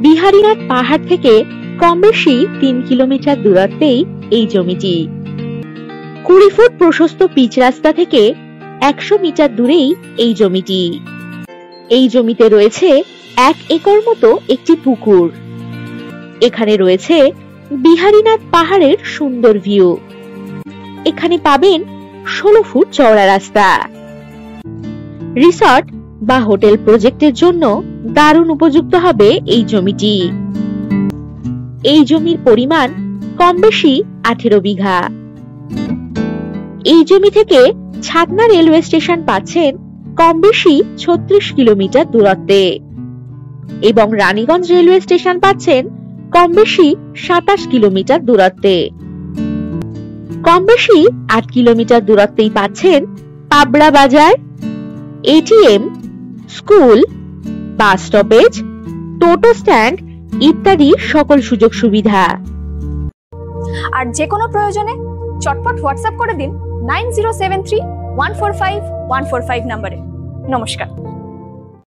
বিহারীনাথ পাহাড় থেকে কম বেশি ৩ কিলোমিটার দূরত্বেই এই জমিটি। ২০ ফুট প্রশস্ত পিচ রাস্তা থেকে ১০০ মিটার দূরেই এই জমিটি। এই জমিতে রয়েছে ১ একর মতো একটি পুকুর। এখানে রয়েছে বিহারীনাথ পাহাড়ের সুন্দর ভিউ। এখানে পাবেন ১৬ ফুট চওড়া রাস্তা। রিসর্ট বা হোটেল প্রজেক্টের জন্য দারুণ উপযুক্ত হবে এই জমিটি। এই জমির পরিমাণ কম বেশি ১৮ বিঘা। এই জমি থেকে ছাতনা রেলওয়ে স্টেশন পাচ্ছেন কম বেশি ৩৬ কিলোমিটার দূরত্বে এবং রানীগঞ্জ রেলওয়ে স্টেশন পাচ্ছেন কম বেশি ২৭ কিলোমিটার দূরত্বে। কম বেশি ৮ কিলোমিটার দূরত্বেই পাচ্ছেন পাবড়া বাজার, এটিএম, স্কুল, বাস স্টপেজ, টোটো স্ট্যান্ড ইত্যাদি সকল সুযোগ সুবিধা। আর যে কোনো প্রয়োজনে চটপট হোয়াটসঅ্যাপ করে দিন 9073145145 নম্বরে। নমস্কার।